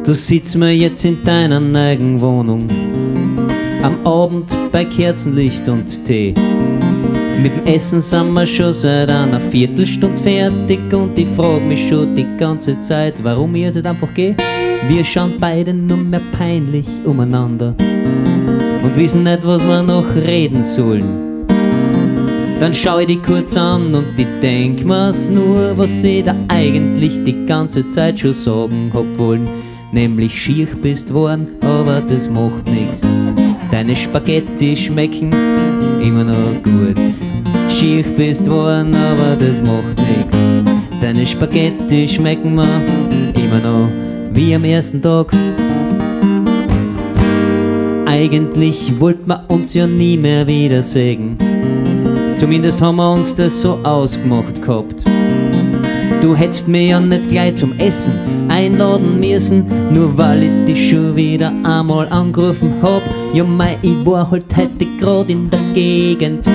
Du sitzt mir jetzt in deiner neuen Wohnung, am Abend bei Kerzenlicht und Tee. Mit dem Essen sind wir schon seit einer Viertelstunde fertig und ich frag mich schon die ganze Zeit, warum ich jetzt nicht einfach geh. Wir schauen beide nur mehr peinlich umeinander und wissen nicht, was wir noch reden sollen. Dann schau ich dich kurz an und ich denk mir's nur, was ich da eigentlich die ganze Zeit schon sagen hab wollen. Nämlich schier bist worden, aber das macht nix. Deine Spaghetti schmecken immer noch gut. Schier bist worden, aber das macht nix. Deine Spaghetti schmecken mir immer noch wie am ersten Tag. Eigentlich wollten wir uns ja nie mehr wiedersehen. Zumindest haben wir uns das so ausgemacht gehabt. Du hättest mir ja nicht gleich zum Essen einladen müssen, nur weil ich dich schon wieder einmal angerufen hab. Ja mei, ich war halt heute grad in der Gegend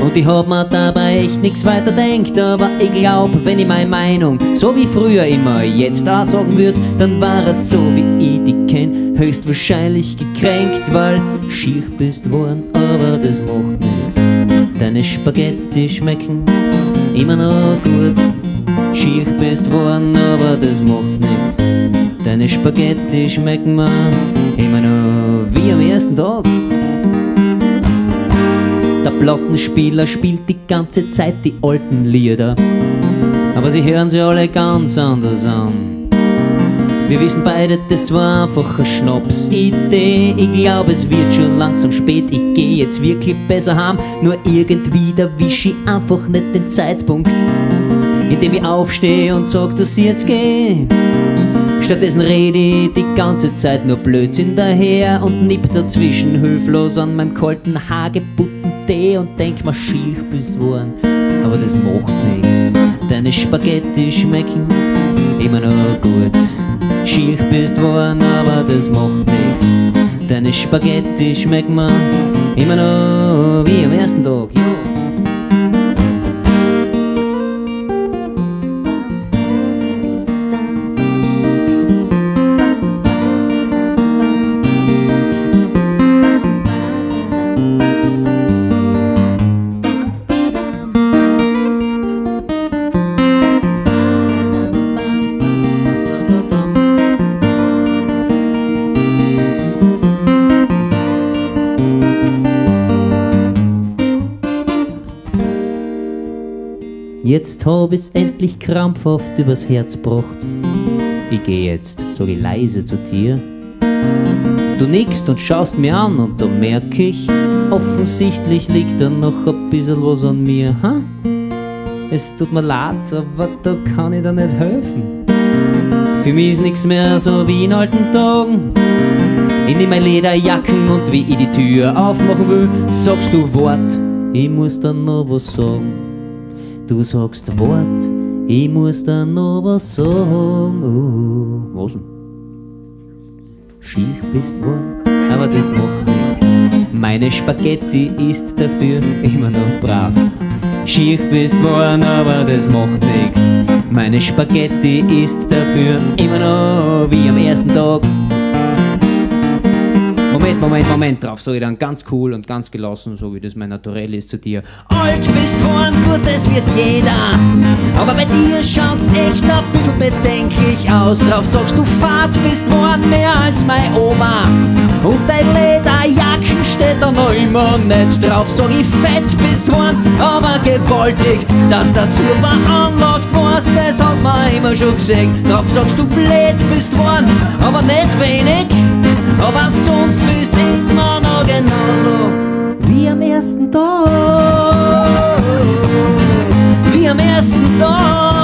und ich hab mir dabei echt nix weiter denkt. Aber ich glaub, wenn ich meine Meinung so wie früher immer jetzt auch sagen würd, dann war es so wie ich dich kenn, höchstwahrscheinlich gekränkt, weil schier bist worden, aber das macht nix. Deine Spaghetti schmecken immer noch gut. Schier bist worden, aber das macht nix. Deine Spaghetti schmecken mir immer noch wie am ersten Tag. Der Plattenspieler spielt die ganze Zeit die alten Lieder, aber sie hören sie alle ganz anders an. Wir wissen beide, das war einfach eine Schnapsidee. Ich glaub, es wird schon langsam spät, ich geh jetzt wirklich besser heim. Nur irgendwie erwisch ich einfach nicht den Zeitpunkt, indem ich aufstehe und sag, dass ich jetzt geh. Stattdessen rede ich die ganze Zeit nur Blödsinn daher und nipp dazwischen hilflos an meinem kalten Hagebuttentee und denk mir, schier bist worden, aber das macht nix. Deine Spaghetti schmecken immer noch gut. Schier bist worden, aber das macht nix. Deine Spaghetti schmecken mir immer noch wie am ersten Tag. Ja. Jetzt hab ich's endlich krampfhaft übers Herz gebracht. Ich geh jetzt, sag ich leise zu dir. Du nickst und schaust mir an und da merk ich, offensichtlich liegt da noch ein bisschen was an mir. Ha? Es tut mir leid, aber da kann ich dir nicht helfen. Für mich ist nix mehr so wie in alten Tagen. Ich nehm meine Lederjacken und wie ich die Tür aufmachen will, sagst du Wort, ich muss dir noch was sagen. Du sagst Wort, ich muss da noch was sagen. Oh, was denn? Schier bist worden, aber das macht nichts. Meine Spaghetti ist dafür immer noch brav. Schier bist worden, aber das macht nichts. Meine Spaghetti ist dafür immer noch wie am ersten Tag. Moment drauf, sag ich dann ganz cool und ganz gelassen, so wie das mein Naturell ist zu dir. Alt bist worden, gut, das wird jeder, aber bei dir schaut's echt ein bisschen bedenklich aus. Drauf sagst du, fad bist worden, mehr als meine Oma, und dein Lederjacken steht da noch immer nicht drauf. Sag ich, fett bist worden, aber gewaltig, dass dazu veranlagt warst, das hat man immer schon gesehen. Drauf sagst du, blöd bist worden, aber nicht wenig, aber sonst bist immer noch genauso wie am ersten Tag. Wie am ersten Tag.